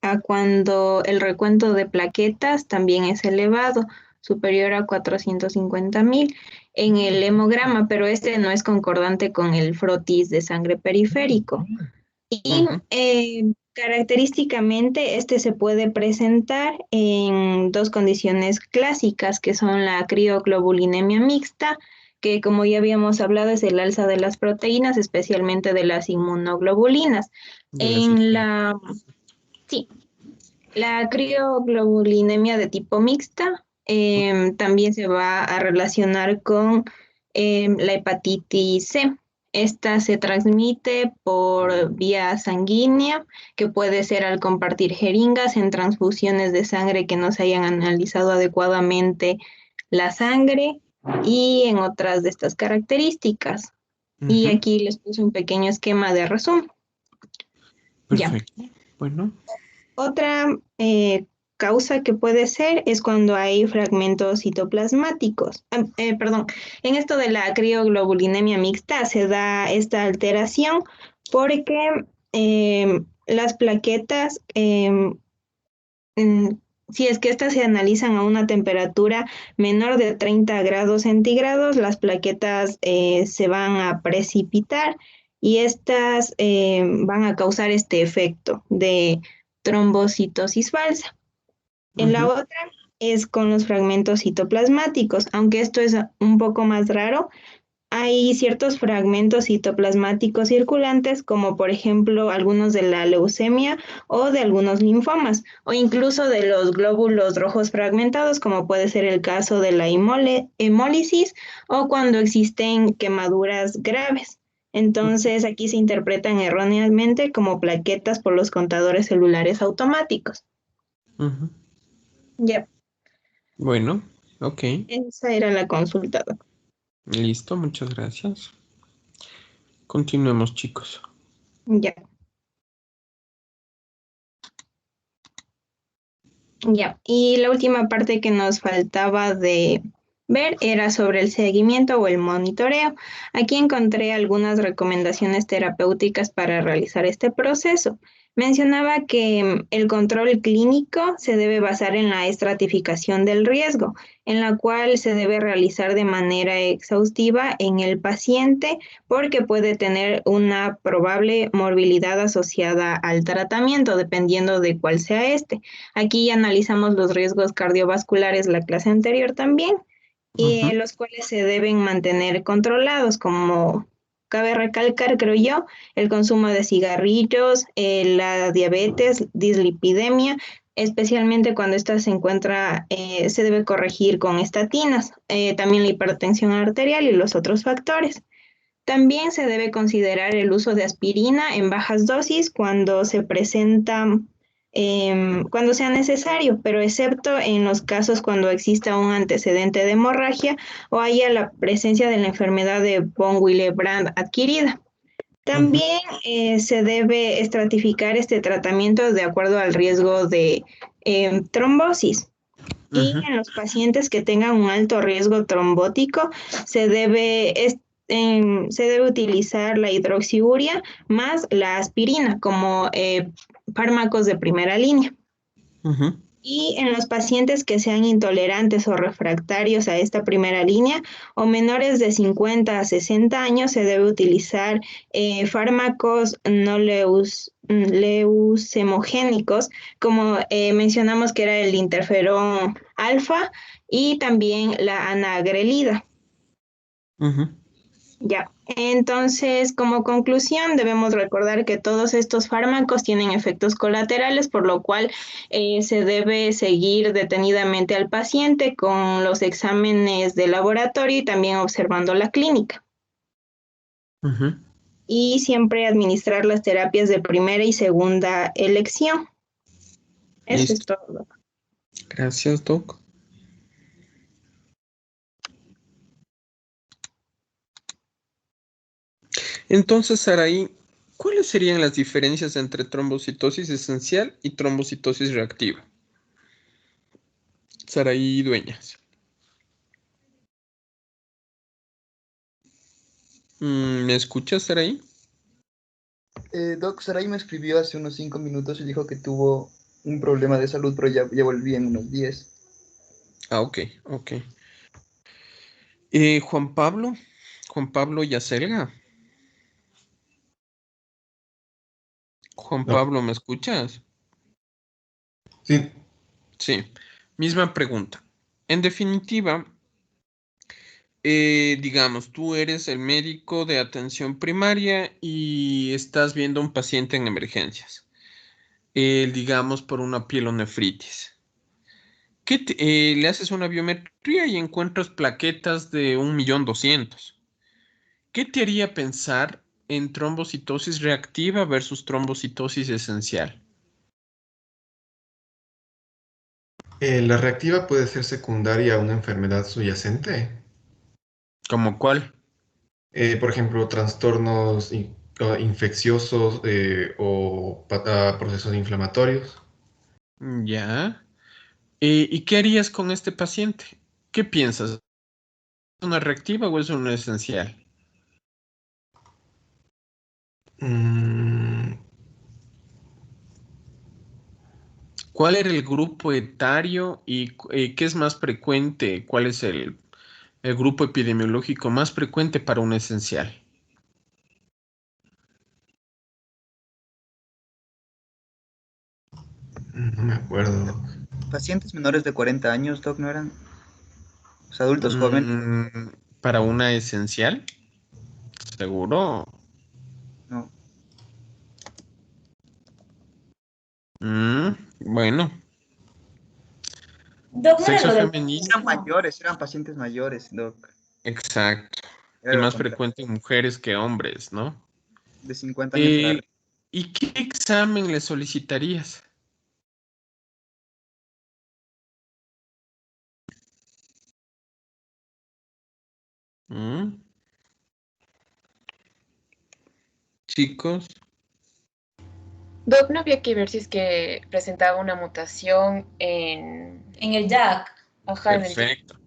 a cuando el recuento de plaquetas también es elevado, superior a 450.000 en el hemograma, pero este no es concordante con el frotis de sangre periférico. Y Ujú. característicamente este se puede presentar en dos condiciones clásicas, que son la crioglobulinemia mixta, que como ya habíamos hablado es el alza de las proteínas, especialmente de las inmunoglobulinas. De las En islas. la, sí, la crioglobulinemia de tipo mixta también se va a relacionar con la hepatitis C. Esta se transmite por vía sanguínea, que puede ser al compartir jeringas en transfusiones de sangre que no se hayan analizado adecuadamente la sangre y en otras de estas características. Y Ujú. aquí les puse un pequeño esquema de resumen. Ya. Perfecto. Bueno. Otra causa que puede ser es cuando hay fragmentos citoplasmáticos. Perdón, en esto de la crioglobulinemia mixta se da esta alteración porque las plaquetas, mm, si es que estas se analizan a una temperatura menor de 30 grados centígrados, las plaquetas se van a precipitar y estas van a causar este efecto de trombocitosis falsa. En la Ujú. otra es con los fragmentos citoplasmáticos, aunque esto es un poco más raro. Hay ciertos fragmentos citoplasmáticos circulantes, como por ejemplo algunos de la leucemia o de algunos linfomas, o incluso de los glóbulos rojos fragmentados, como puede ser el caso de la hemólisis o cuando existen quemaduras graves. Entonces aquí se interpretan erróneamente como plaquetas por los contadores celulares automáticos. Ujú. Ya, Bueno. Ok. esa era la consulta, doc. Listo. Muchas gracias. Continuemos, chicos. Ya, ya. Y la última parte que nos faltaba de ver era sobre el seguimiento o el monitoreo. Aquí encontré algunas recomendaciones terapéuticas para realizar este proceso. Mencionaba que el control clínico se debe basar en la estratificación del riesgo, en la cual se debe realizar de manera exhaustiva en el paciente porque puede tener una probable morbilidad asociada al tratamiento, dependiendo de cuál sea este. Aquí analizamos los riesgos cardiovasculares la clase anterior también, y Ujú. los cuales se deben mantener controlados, como cabe recalcar, creo yo, el consumo de cigarrillos, la diabetes, dislipidemia, especialmente cuando esta se encuentra, se debe corregir con estatinas, también la hipertensión arterial y los otros factores. También se debe considerar el uso de aspirina en bajas dosis cuando se presenta, cuando sea necesario, pero excepto en los casos cuando exista un antecedente de hemorragia o haya la presencia de la enfermedad de von Willebrand adquirida. Ujú. También se debe estratificar este tratamiento de acuerdo al riesgo de trombosis. Y Ujú. en los pacientes que tengan un alto riesgo trombótico, se debe, se debe utilizar la hidroxiuria más la aspirina como fármacos de primera línea. Ujú. Y en los pacientes que sean intolerantes o refractarios a esta primera línea o menores de 50 a 60 años, se debe utilizar fármacos no leucemogénicos, como mencionamos que era el interferón alfa y también la anagrelida. Ujú. Ya, entonces como conclusión debemos recordar que todos estos fármacos tienen efectos colaterales, por lo cual se debe seguir detenidamente al paciente con los exámenes de laboratorio y también observando la clínica. Ujú. Y siempre administrar las terapias de primera y segunda elección. Eso es Listo. todo. Gracias, Doc. Entonces, Saraí, ¿cuáles serían las diferencias entre trombocitosis esencial y trombocitosis reactiva? Saraí Dueñas. ¿Me escuchas, Saraí? Doc Saray me escribió hace unos 5 minutos y dijo que tuvo un problema de salud, pero ya volví en unos 10. Ah, ok, ok. Juan Pablo Yacelga. Juan No, Pablo, ¿me escuchas? sí, Sí, misma pregunta. En definitiva, digamos, tú eres el médico de atención primaria y estás viendo a un paciente en emergencias, digamos, por una pielonefritis. Le haces una biometría y encuentras plaquetas de 1.200.000. ¿Qué te haría pensar en trombocitosis reactiva versus trombocitosis esencial? la reactiva puede ser secundaria a una enfermedad subyacente. ¿Cómo cuál? Por ejemplo, trastornos infecciosos o procesos inflamatorios. Ya. ¿Y qué harías con este paciente? ¿Qué piensas? ¿Es una reactiva o es una esencial? Mm, ¿Cuál era el grupo etario y qué es más frecuente? ¿Cuál es el grupo epidemiológico más frecuente para un esencial? no me acuerdo. Pacientes menores de 40 años, Doc, ¿no eran? Los adultos jóvenes. Mm, ¿Para una esencial? ¿Seguro? No. Bueno, Doc, ¿no era sexo lo del femenino, Eran autismo? mayores, eran pacientes mayores, Doc. exacto. Era Y lo más contrario. frecuente en mujeres que hombres, ¿no? De 50 años para Eh, arriba. ¿Y qué examen le solicitarías? ¿Mm? Chicos, Doc, no había que ver si es que presentaba una mutación en el JAK. Ajá, en el JAK. perfecto,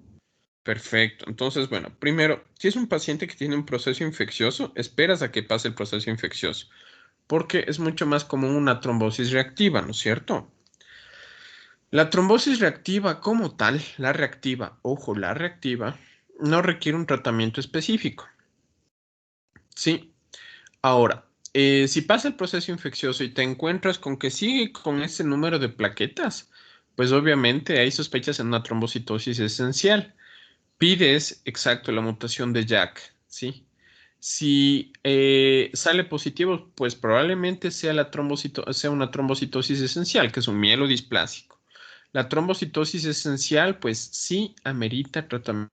perfecto. Entonces, bueno, primero, si es un paciente que tiene un proceso infeccioso, esperas a que pase el proceso infeccioso, porque es mucho más común una trombosis reactiva, ¿no es cierto? La trombosis reactiva como tal, la reactiva, ojo, la reactiva, no requiere un tratamiento específico. Sí, ahora, si pasa el proceso infeccioso y te encuentras con que sigue con ese número de plaquetas, pues obviamente hay sospechas en una trombocitosis esencial. Pides, exacto, la mutación de Jack, ¿sí? Si sale positivo, pues probablemente sea, sea una trombocitosis esencial, que es un mielodisplásico. La trombocitosis esencial, pues sí amerita tratamiento.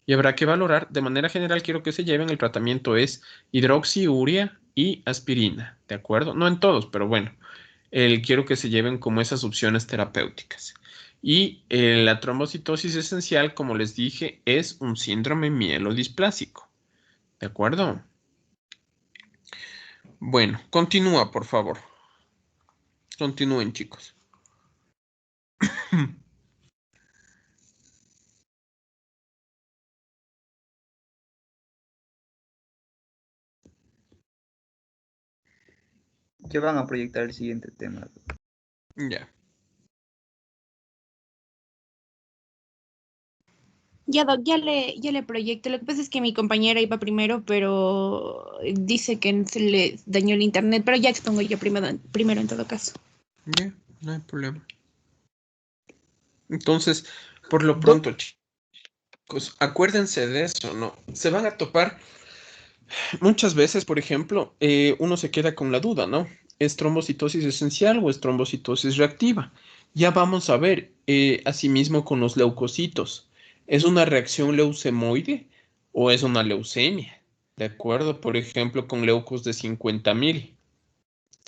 Y habrá que valorar, de manera general, quiero que se lleven, el tratamiento es hidroxiurea y aspirina, ¿de acuerdo? No en todos, pero bueno, quiero que se lleven como esas opciones terapéuticas. Y la trombocitosis esencial, como les dije, es un síndrome mielodisplásico, ¿de acuerdo? Bueno, continúa, por favor. Continúen, chicos. Ya van a proyectar el siguiente tema, Doc. Ya. Ya, Doc, ya le proyecto. Lo que pasa es que mi compañera iba primero, pero dice que se le dañó el internet, pero ya expongo yo primero en todo caso. Ya, no hay problema. Entonces, por lo Doc, pronto, chicos, acuérdense de eso, ¿no? Se van a topar muchas veces, por ejemplo, uno se queda con la duda, ¿no? ¿Es trombocitosis esencial o es trombocitosis reactiva? Ya vamos a ver, asimismo con los leucocitos. ¿Es una reacción leucemoide o es una leucemia? ¿De acuerdo? Por ejemplo, con leucos de 50.000,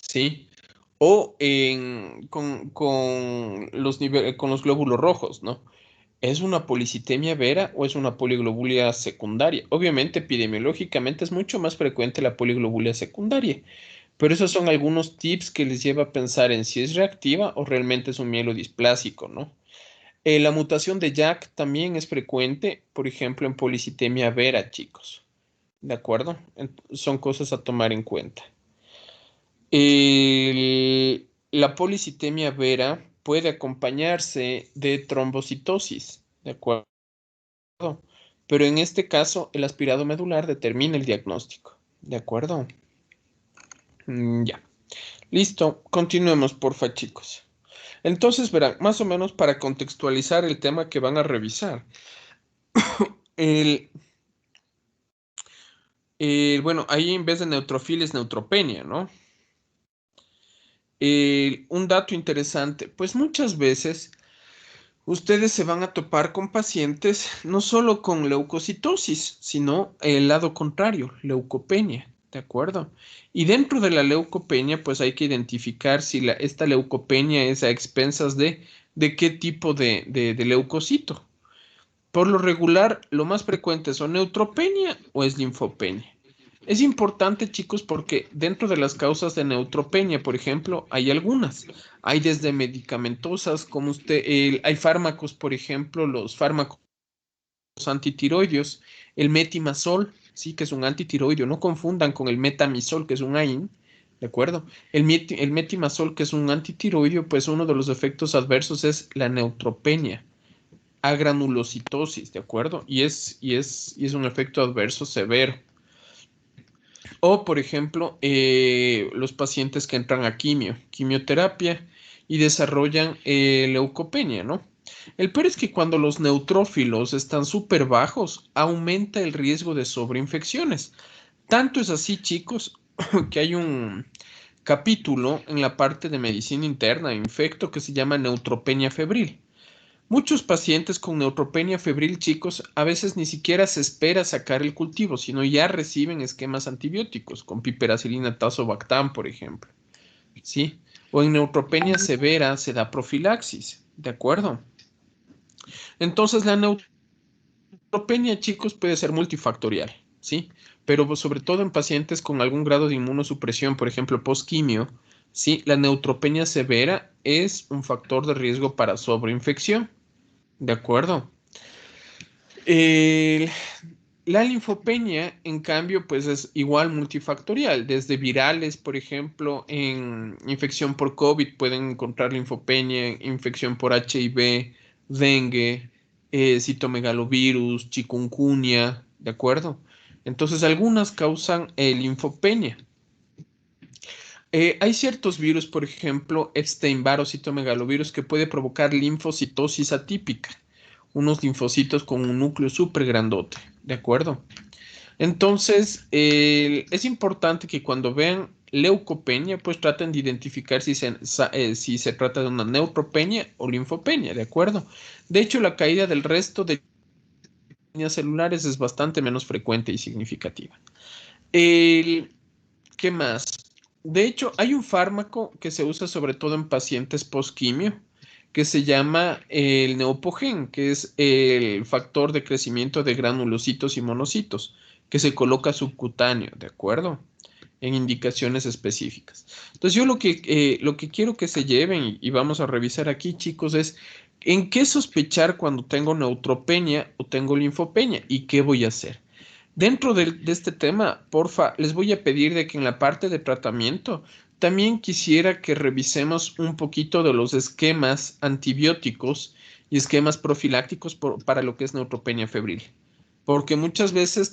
¿sí? O con los glóbulos rojos, ¿no? ¿Es una policitemia vera o es una poliglobulia secundaria? Obviamente, epidemiológicamente es mucho más frecuente la poliglobulia secundaria, pero esos son algunos tips que les lleva a pensar en si es reactiva o realmente es un mielodisplásico, ¿no? La mutación de Jack también es frecuente, por ejemplo, en policitemia vera, chicos. ¿De acuerdo? Son cosas a tomar en cuenta. la policitemia vera puede acompañarse de trombocitosis, ¿de acuerdo? Pero en este caso, el aspirado medular determina el diagnóstico, ¿de acuerdo? Ya. Listo, continuemos, porfa, chicos. Entonces, verán, más o menos para contextualizar el tema que van a revisar. Bueno, ahí en vez de neutrofilia es neutropenia, ¿no? Un dato interesante, pues muchas veces ustedes se van a topar con pacientes no solo con leucocitosis, sino el lado contrario, leucopenia, ¿de acuerdo? Y dentro de la leucopenia, pues hay que identificar si esta leucopenia es a expensas de qué tipo de leucocito. Por lo regular, lo más frecuente son neutropenia o es linfopenia. Es importante, chicos, porque dentro de las causas de neutropenia, por ejemplo, hay algunas. Hay desde medicamentosas, como hay fármacos, por ejemplo, los fármacos antitiroideos, el metimazol, sí, que es un antitiroideo, no confundan con el metamizol, que es un AIN, ¿de acuerdo? El metimazol, que es un antitiroideo, pues uno de los efectos adversos es la neutropenia, agranulocitosis, ¿de acuerdo? Y es un efecto adverso severo. O, por ejemplo, los pacientes que entran a quimioterapia y desarrollan leucopenia, ¿no? El peor es que cuando los neutrófilos están súper bajos, aumenta el riesgo de sobreinfecciones. Tanto es así, chicos, que hay un capítulo en la parte de medicina interna, infecto, que se llama neutropenia febril. Muchos pacientes con neutropenia febril, chicos, a veces ni siquiera se espera sacar el cultivo, sino ya reciben esquemas antibióticos, con piperacilina tazobactam, por ejemplo, ¿sí? O en neutropenia severa se da profilaxis, ¿de acuerdo? Entonces, la neutropenia, chicos, puede ser multifactorial, ¿sí? Pero sobre todo en pacientes con algún grado de inmunosupresión, por ejemplo, postquimio, ¿sí? La neutropenia severa es un factor de riesgo para sobreinfección. De acuerdo. El- la linfopenia, en cambio, pues es igual multifactorial. Desde virales, por ejemplo, en infección por COVID pueden encontrar linfopenia, infección por HIV, dengue, citomegalovirus, chikungunya, ¿de acuerdo? Entonces, algunas causan linfopenia. Hay ciertos virus, por ejemplo, Epstein-Barr o citomegalovirus, que puede provocar linfocitosis atípica, unos linfocitos con un núcleo súper grandote, ¿de acuerdo? Entonces, es importante que cuando vean leucopenia, pues traten de identificar si se trata de una neutropenia o linfopenia, ¿de acuerdo? De hecho, la caída del resto de líneas celulares es bastante menos frecuente y significativa. El, ¿Qué más? De hecho, hay un fármaco que se usa sobre todo en pacientes postquimio, que se llama el Neupogen, que es el factor de crecimiento de granulocitos y monocitos, que se coloca subcutáneo, ¿de acuerdo? En indicaciones específicas. Entonces, yo lo que quiero que se lleven, y vamos a revisar aquí, chicos, es en qué sospechar cuando tengo neutropenia o tengo linfopenia y qué voy a hacer. Dentro de este tema, porfa, les voy a pedir de que en la parte de tratamiento también quisiera que revisemos un poquito de los esquemas antibióticos y esquemas profilácticos para lo que es neutropenia febril. Porque muchas veces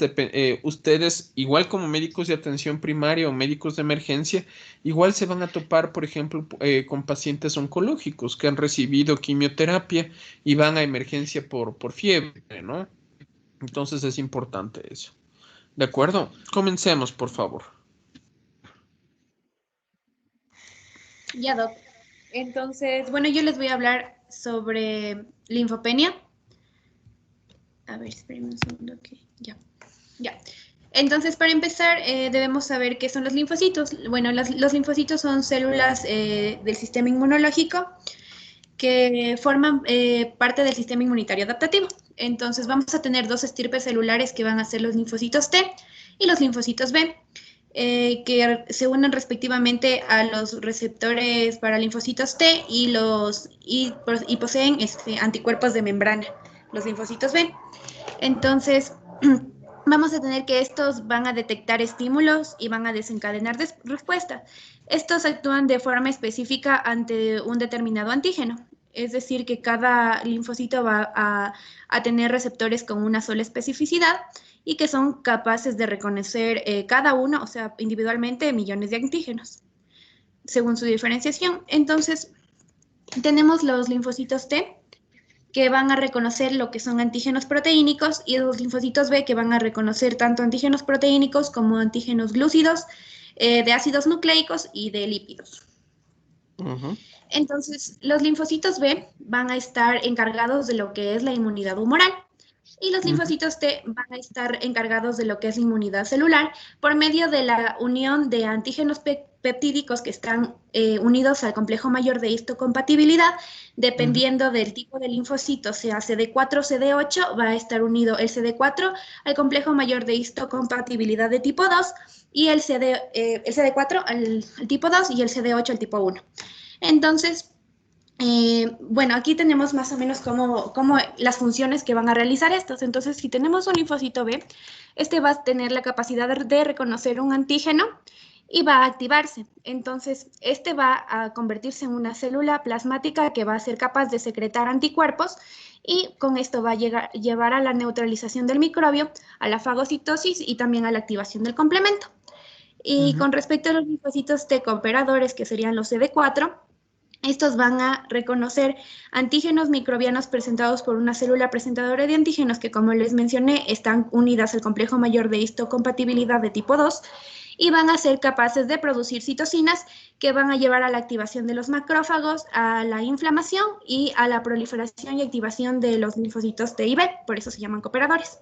ustedes, igual como médicos de atención primaria o médicos de emergencia, igual se van a topar, por ejemplo, con pacientes oncológicos que han recibido quimioterapia y van a emergencia por fiebre, ¿no? Entonces es importante eso. ¿De acuerdo? Comencemos, por favor. Ya, Doc. Entonces, bueno, yo les voy a hablar sobre linfopenia. A ver, espérenme un segundo. Ok, ya. Ya. Entonces, para empezar, debemos saber qué son los linfocitos. Bueno, los linfocitos son células del sistema inmunológico que forman parte del sistema inmunitario adaptativo. Entonces, vamos a tener dos estirpes celulares que van a ser los linfocitos T y los linfocitos B, que se unen respectivamente a los receptores para linfocitos T y poseen anticuerpos de membrana, los linfocitos B. Entonces, vamos a tener que estos van a detectar estímulos y van a desencadenar respuestas. Estos actúan de forma específica ante un determinado antígeno. Es decir, que cada linfocito va a tener receptores con una sola especificidad y que son capaces de reconocer cada uno, o sea, individualmente, millones de antígenos, según su diferenciación. Entonces, tenemos los linfocitos T, que van a reconocer lo que son antígenos proteínicos, y los linfocitos B, que van a reconocer tanto antígenos proteínicos como antígenos glúcidos, de ácidos nucleicos y de lípidos. Entonces, los linfocitos B van a estar encargados de lo que es la inmunidad humoral, y los linfocitos T van a estar encargados de lo que es la inmunidad celular por medio de la unión de antígenos peptídicos que están unidos al complejo mayor de histocompatibilidad. Dependiendo del tipo de linfocito, sea CD4 o CD8, va a estar unido el CD4 al complejo mayor de histocompatibilidad de tipo 2 y el CD4 al tipo 2 y el CD8 al tipo 1. Entonces, bueno, aquí tenemos más o menos como las funciones que van a realizar estos. Entonces, si tenemos un linfocito B, este va a tener la capacidad de reconocer un antígeno y va a activarse. Entonces, este va a convertirse en una célula plasmática que va a ser capaz de secretar anticuerpos, y con esto va a llevar a la neutralización del microbio, a la fagocitosis y también a la activación del complemento. Y con respecto a los linfocitos T cooperadores, que serían los CD4, estos van a reconocer antígenos microbianos presentados por una célula presentadora de antígenos que, como les mencioné, están unidas al complejo mayor de histocompatibilidad de tipo 2, y van a ser capaces de producir citocinas que van a llevar a la activación de los macrófagos, a la inflamación y a la proliferación y activación de los linfocitos T y B, por eso se llaman cooperadores.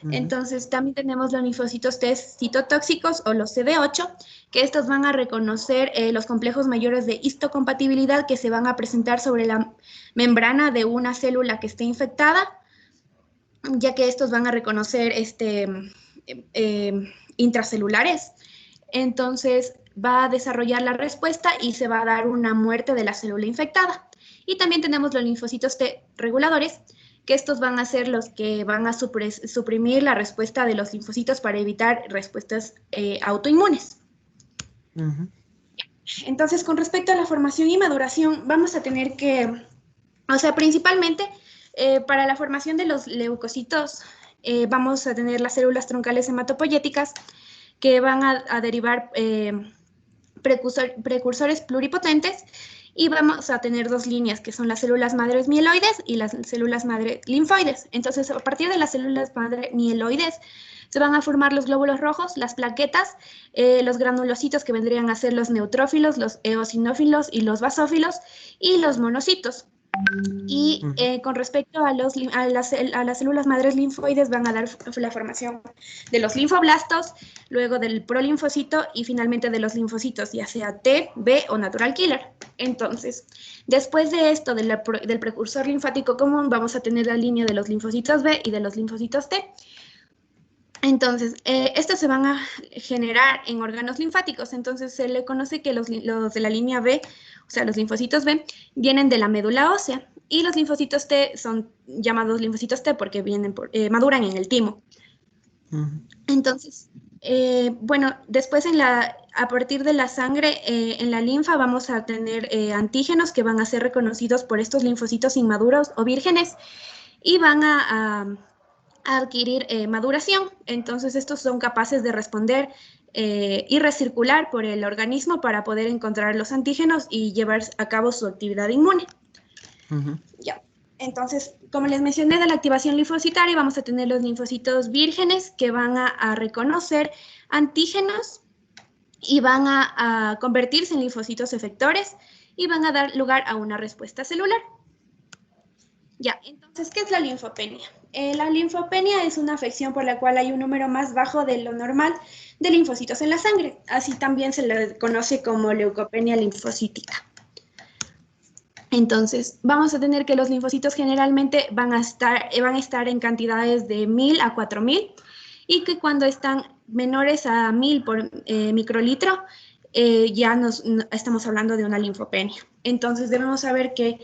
Entonces, también tenemos los linfocitos T citotóxicos o los CD8, que estos van a reconocer los complejos mayores de histocompatibilidad que se van a presentar sobre la membrana de una célula que esté infectada, ya que estos van a reconocer intracelulares. Entonces, va a desarrollar la respuesta y se va a dar una muerte de la célula infectada. Y también tenemos los linfocitos T reguladores, que estos van a ser los que van a suprimir la respuesta de los linfocitos para evitar respuestas autoinmunes. Entonces, con respecto a la formación y maduración, vamos a tener que, o sea, principalmente para la formación de los leucocitos, vamos a tener las células troncales hematopoyéticas, que van a derivar precursores pluripotentes, y vamos a tener dos líneas, que son las células madres mieloides y las células madre linfoides. Entonces, a partir de las células madre mieloides se van a formar los glóbulos rojos, las plaquetas, los granulocitos, que vendrían a ser los neutrófilos, los eosinófilos y los basófilos, y los monocitos. Y con respecto a las células madres linfoides, van a dar la formación de los linfoblastos, luego del prolinfocito y finalmente de los linfocitos, ya sea T, B o natural killer. Entonces, después de esto, del precursor linfático común, vamos a tener la línea de los linfocitos B y de los linfocitos T. Entonces, estos se van a generar en órganos linfáticos. Entonces, se le conoce que los de la línea B, o sea, los linfocitos B, vienen de la médula ósea, y los linfocitos T son llamados linfocitos T porque maduran en el timo. Entonces, bueno, después a partir de la sangre, en la linfa vamos a tener antígenos que van a ser reconocidos por estos linfocitos inmaduros o vírgenes, y van a adquirir maduración. Entonces, estos son capaces de responder y recircular por el organismo para poder encontrar los antígenos y llevar a cabo su actividad inmune. Ya. Entonces, como les mencioné, de la activación linfocitaria vamos a tener los linfocitos vírgenes, que van a reconocer antígenos y van a convertirse en linfocitos efectores y van a dar lugar a una respuesta celular. Ya, entonces, ¿qué es la linfopenia? La linfopenia es una afección por la cual hay un número más bajo de lo normal de linfocitos en la sangre. Así también se le conoce como leucopenia linfocítica. Entonces, vamos a tener que los linfocitos generalmente van a estar en cantidades de 1000 a 4000, y que cuando están menores a 1000 por microlitro, ya estamos hablando de una linfopenia. Entonces, debemos saber que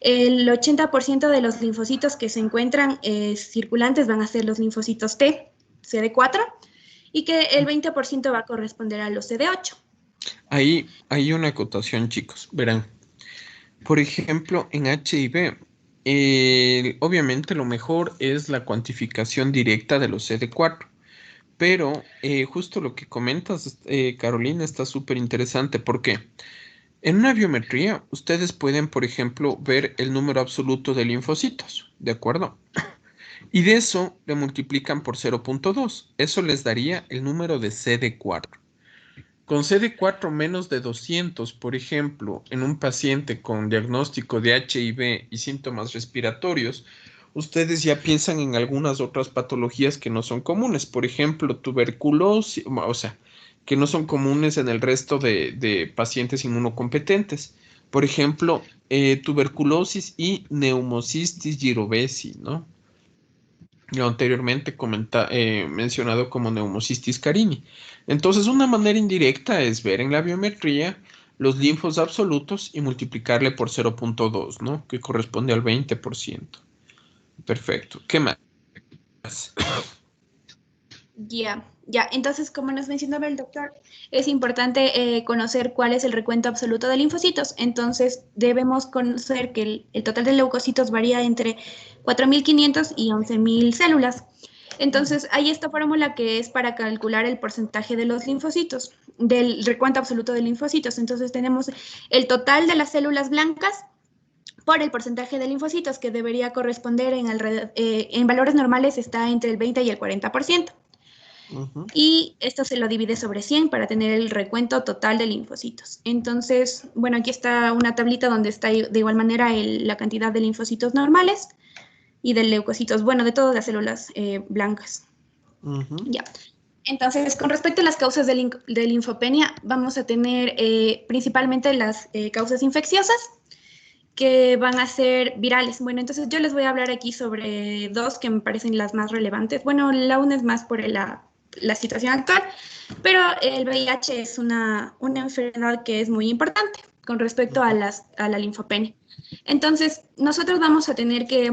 el 80% de los linfocitos que se encuentran circulantes van a ser los linfocitos T, CD4 y que el 20% va a corresponder a los CD8. Ahí hay una acotación, chicos. Verán, por ejemplo, en HIV, obviamente lo mejor es la cuantificación directa de los CD4. Pero justo lo que comentas, Carolina, está súper interesante porque en una biometría ustedes pueden, por ejemplo, ver el número absoluto de linfocitos, ¿de acuerdo? Y de eso le multiplican por 0.2. Eso les daría el número de CD4. Con CD4 menos de 200, por ejemplo, en un paciente con diagnóstico de HIV y síntomas respiratorios, ustedes ya piensan en algunas otras patologías que no son comunes, por ejemplo, tuberculosis, o sea, que no son comunes en el resto de pacientes inmunocompetentes. Por ejemplo, tuberculosis y neumocistis girovesi, ¿no? Lo anteriormente mencionado como neumocistis carini. Entonces, una manera indirecta es ver en la biometría los linfos absolutos y multiplicarle por 0.2, ¿no? Que corresponde al 20%. Perfecto. ¿Qué más? Ya. Entonces, como nos mencionaba el doctor, es importante conocer cuál es el recuento absoluto de linfocitos. Entonces, debemos conocer que el total de leucocitos varía entre 4.500 y 11.000 células. Entonces, hay esta fórmula que es para calcular el porcentaje de los linfocitos, del recuento absoluto de linfocitos. Entonces, tenemos el total de las células blancas por el porcentaje de linfocitos, que debería corresponder en valores normales está entre el 20 y el 40%. Y esto se lo divide sobre 100 para tener el recuento total de linfocitos. Entonces, bueno, aquí está una tablita donde está de igual manera la cantidad de linfocitos normales y de leucocitos, bueno, de todas las células blancas. Ya. Entonces, con respecto a las causas de linfopenia, vamos a tener principalmente las causas infecciosas, que van a ser virales. Bueno, entonces yo les voy a hablar aquí sobre dos que me parecen las más relevantes. Bueno, la una es más por la situación actual, pero el VIH es una enfermedad que es muy importante con respecto a la linfopenia. Entonces, nosotros vamos a tener que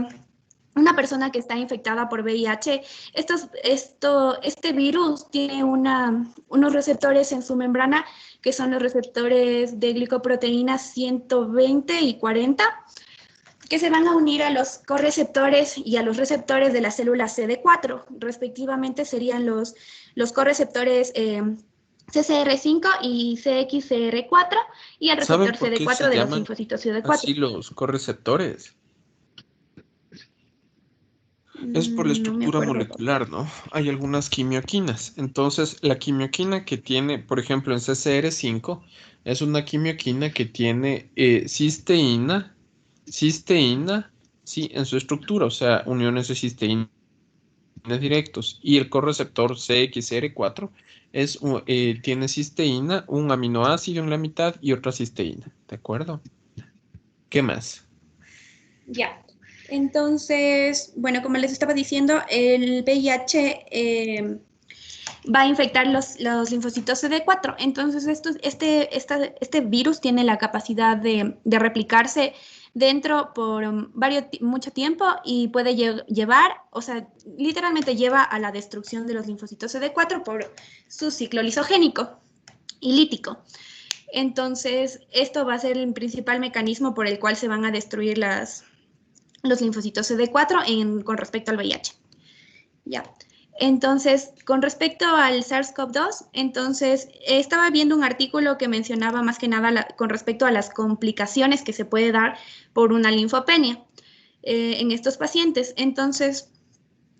una persona que está infectada por VIH, este virus tiene unos receptores en su membrana que son los receptores de glicoproteína 120 y 40, que se van a unir a los correceptores y a los receptores de la célula CD4. Respectivamente serían los correceptores CCR5 y CXCR4 y el receptor CD4 de los linfocitos CD4. Así los correceptores. Es por la estructura molecular, ¿no? Hay algunas quimioquinas. Entonces, la quimioquina que tiene, por ejemplo, en CCR5, es una quimioquina que tiene cisteína, sí, en su estructura, o sea, uniones de cisteína directos. Y el correceptor CXR4 tiene cisteína, un aminoácido en la mitad y otra cisteína, ¿de acuerdo? ¿Qué más? Ya. Entonces, bueno, como les estaba diciendo, el VIH va a infectar los linfocitos CD4. Entonces, este virus tiene la capacidad de replicarse dentro por mucho tiempo y puede llevar, o sea, literalmente lleva a la destrucción de los linfocitos CD4 por su ciclo lisogénico y lítico. Entonces, esto va a ser el principal mecanismo por el cual se van a destruir los linfocitos CD4 con respecto al VIH. Ya. Entonces, con respecto al SARS-CoV-2, entonces estaba viendo un artículo que mencionaba más que nada con respecto a las complicaciones que se puede dar por una linfopenia en estos pacientes. Entonces,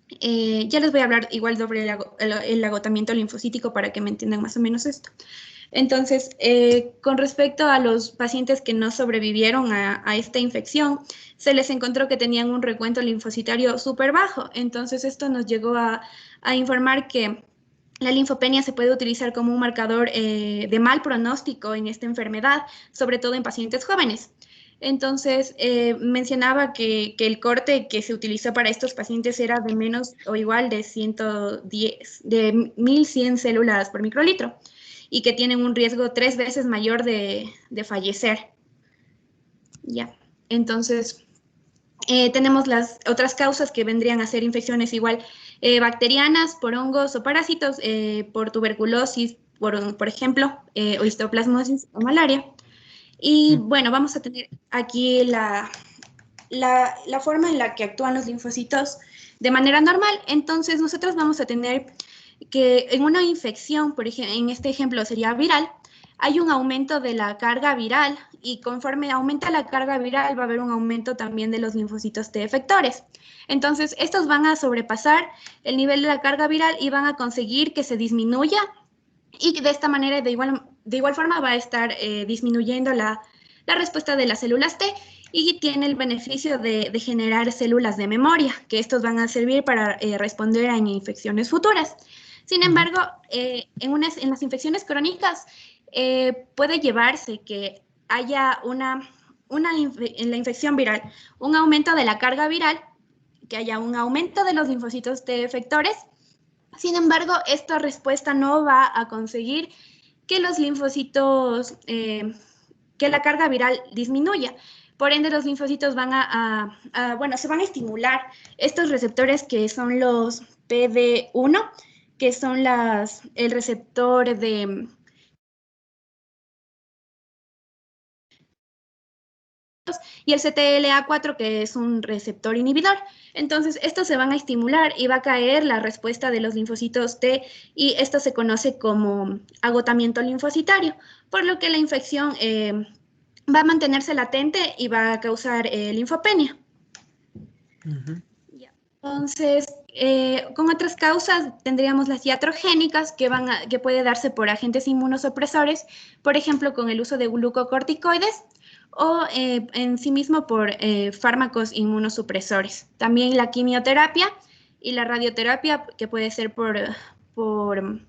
ya les voy a hablar igual sobre el agotamiento linfocítico para que me entiendan más o menos esto. Entonces, con respecto a los pacientes que no sobrevivieron a esta infección, se les encontró que tenían un recuento linfocitario súper bajo. Entonces, esto nos llegó a informar que la linfopenia se puede utilizar como un marcador de mal pronóstico en esta enfermedad, sobre todo en pacientes jóvenes. Entonces, mencionaba que el corte que se utilizó para estos pacientes era de menos o igual de 1.100 células por microlitro, y que tienen un riesgo 3 veces mayor de fallecer. Ya, entonces tenemos las otras causas que vendrían a ser infecciones igual bacterianas, por hongos o parásitos, por tuberculosis, por ejemplo, o histoplasmosis o malaria. Y bueno, vamos a tener aquí la forma en la que actúan los linfocitos de manera normal. Entonces, nosotros vamos a tener que en una infección, por ejemplo, en este ejemplo sería viral, hay un aumento de la carga viral y conforme aumenta la carga viral va a haber un aumento también de los linfocitos T efectores. Entonces, estos van a sobrepasar el nivel de la carga viral y van a conseguir que se disminuya y de esta manera, de igual forma, va a estar disminuyendo la respuesta de las células T y tiene el beneficio de generar células de memoria, que estos van a servir para responder a infecciones futuras. Sin embargo, en las infecciones crónicas puede llevarse que haya en la infección viral un aumento de la carga viral, que haya un aumento de los linfocitos T efectores. Sin embargo, esta respuesta no va a conseguir que los linfocitos, que la carga viral disminuya. Por ende, los linfocitos van se van a estimular estos receptores que son los PD1, que son el receptor de y el CTLA4, que es un receptor inhibidor. Entonces, estos se van a estimular y va a caer la respuesta de los linfocitos T y esto se conoce como agotamiento linfocitario, por lo que la infección va a mantenerse latente y va a causar linfopenia. Entonces, con otras causas tendríamos las iatrogénicas que puede darse por agentes inmunosupresores, por ejemplo, con el uso de glucocorticoides o en sí mismo por fármacos inmunosupresores. También la quimioterapia y la radioterapia, que puede ser por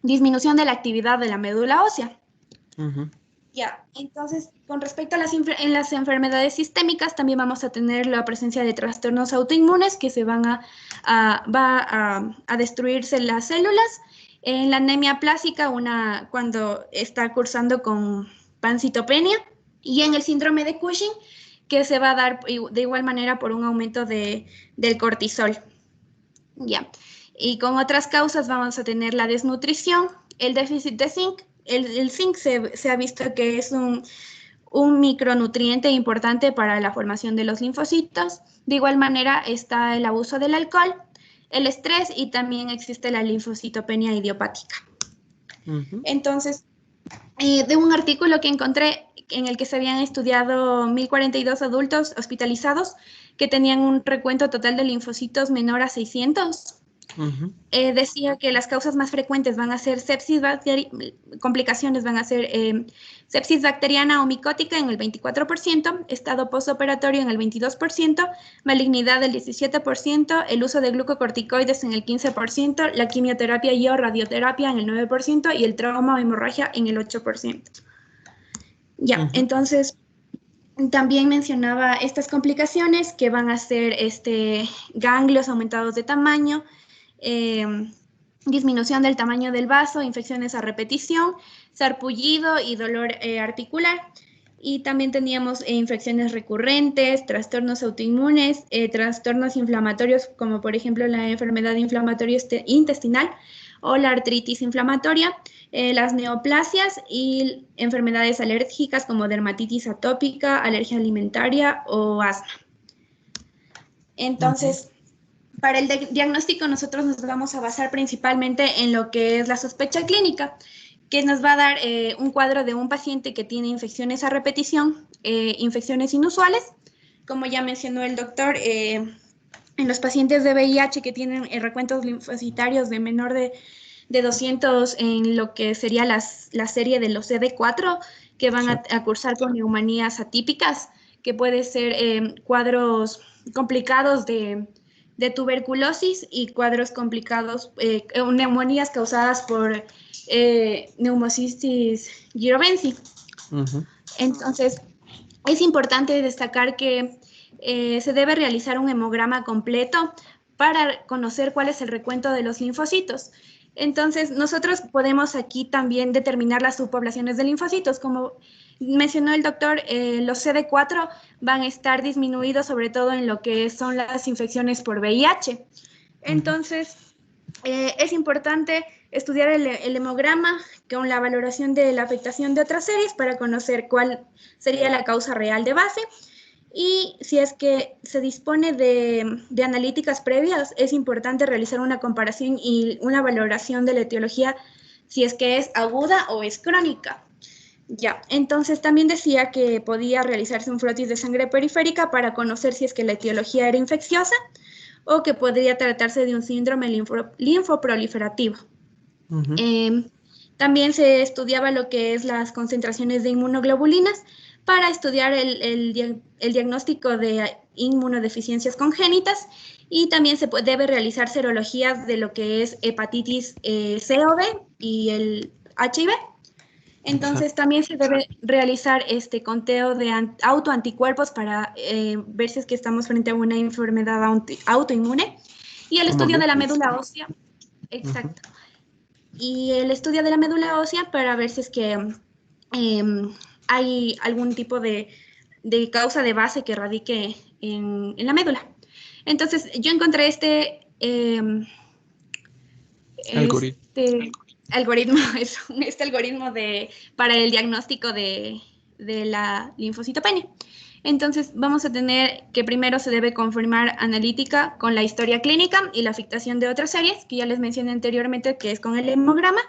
disminución de la actividad de la médula ósea. Entonces, con respecto a las enfermedades sistémicas, también vamos a tener la presencia de trastornos autoinmunes que se va a destruirse las células. En la anemia plástica, cuando está cursando con pancitopenia, y en el síndrome de Cushing, que se va a dar de igual manera por un aumento del cortisol. Y con otras causas vamos a tener la desnutrición, el déficit de zinc. El zinc se ha visto que es un micronutriente importante para la formación de los linfocitos. De igual manera está el abuso del alcohol, el estrés y también existe la linfocitopenia idiopática. Entonces, de un artículo que encontré en el que se habían estudiado 1.042 adultos hospitalizados que tenían un recuento total de linfocitos menor a 600, decía que las causas más frecuentes van a ser complicaciones van a ser sepsis bacteriana o micótica en el 24%, estado postoperatorio en el 22%, malignidad del 17%, el uso de glucocorticoides en el 15%, la quimioterapia y o radioterapia en el 9% y el trauma o hemorragia en el 8%. Entonces, también mencionaba estas complicaciones que van a ser ganglios aumentados de tamaño, disminución del tamaño del vaso, infecciones a repetición, sarpullido y dolor articular. Y también teníamos infecciones recurrentes, trastornos autoinmunes, trastornos inflamatorios como por ejemplo la enfermedad inflamatoria intestinal o la artritis inflamatoria, las neoplasias y enfermedades alérgicas como dermatitis atópica, alergia alimentaria o asma. Entonces, para el diagnóstico nosotros nos vamos a basar principalmente en lo que es la sospecha clínica, que nos va a dar un cuadro de un paciente que tiene infecciones a repetición, infecciones inusuales, como ya mencionó el doctor, en los pacientes de VIH que tienen recuentos linfocitarios de menor de 200 en lo que sería la serie de los CD4, que van a cursar con neumonías atípicas, que puede ser cuadros complicados de tuberculosis y cuadros complicados, neumonías causadas por Pneumocystis jirovecii. Entonces, es importante destacar que se debe realizar un hemograma completo para conocer cuál es el recuento de los linfocitos. Entonces, nosotros podemos aquí también determinar las subpoblaciones de linfocitos. Como mencionó el doctor, los CD4 van a estar disminuidos sobre todo en lo que son las infecciones por VIH. Entonces, es importante estudiar el hemograma con la valoración de la afectación de otras series para conocer cuál sería la causa real de base. Y si es que se dispone de analíticas previas, es importante realizar una comparación y una valoración de la etiología si es que es aguda o es crónica. Ya, entonces también decía que podía realizarse un frotis de sangre periférica para conocer si es que la etiología era infecciosa o que podría tratarse de un síndrome linfoproliferativo. También se estudiaba lo que es las concentraciones de inmunoglobulinas para estudiar el diagnóstico de inmunodeficiencias congénitas y también se debe realizar serologías de lo que es hepatitis C o B y el HIV. Entonces también se debe realizar este conteo de autoanticuerpos para ver si es que estamos frente a una enfermedad autoinmune y el estudio de la médula ósea. Exacto. Y el estudio de la médula ósea para ver si es que hay algún tipo de causa de base que radique en la médula. Entonces, yo encontré este algoritmo, este algoritmo para el diagnóstico de la linfocitopenia. Entonces, vamos a tener que primero se debe confirmar analítica con la historia clínica y la afectación de otras series, que ya les mencioné anteriormente, que es con el hemograma.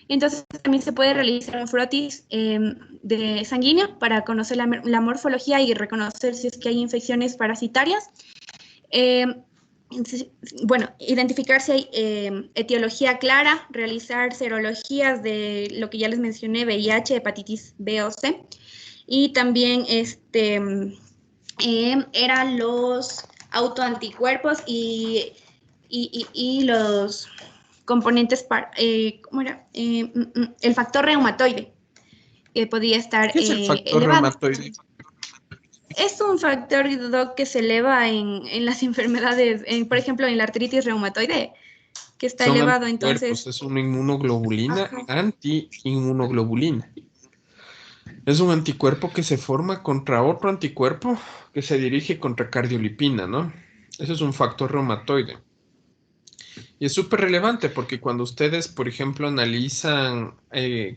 Entonces, también se puede realizar un frotis de sanguíneo para conocer la morfología y reconocer si es que hay infecciones parasitarias. Bueno, identificar si hay etiología clara, realizar serologías de lo que ya les mencioné, VIH, hepatitis B o C. Y también eran los autoanticuerpos y los componentes, ¿cómo era? El factor reumatoide, que podía estar ¿Qué es el factor elevado. reumatoide? Es un factor, Doc, que se eleva en las enfermedades, por ejemplo, en la artritis reumatoide, que está elevado, entonces... Es una inmunoglobulina, Ajá. anti-inmunoglobulina. Es un anticuerpo que se forma contra otro anticuerpo que se dirige contra cardiolipina, ¿no? Eso es un factor reumatoide. Y es súper relevante porque cuando ustedes, por ejemplo, analizan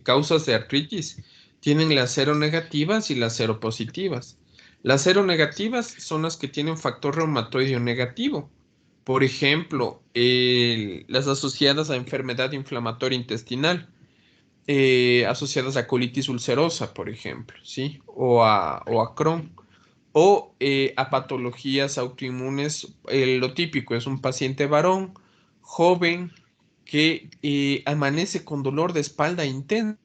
causas de artritis, tienen las seronegativas y las seropositivas. Las seronegativas son las que tienen factor reumatoide negativo. Por ejemplo, las asociadas a enfermedad inflamatoria intestinal, asociadas a colitis ulcerosa, por ejemplo, ¿sí? O a Crohn. O a patologías autoinmunes, lo típico es un paciente varón, joven, que amanece con dolor de espalda intenso,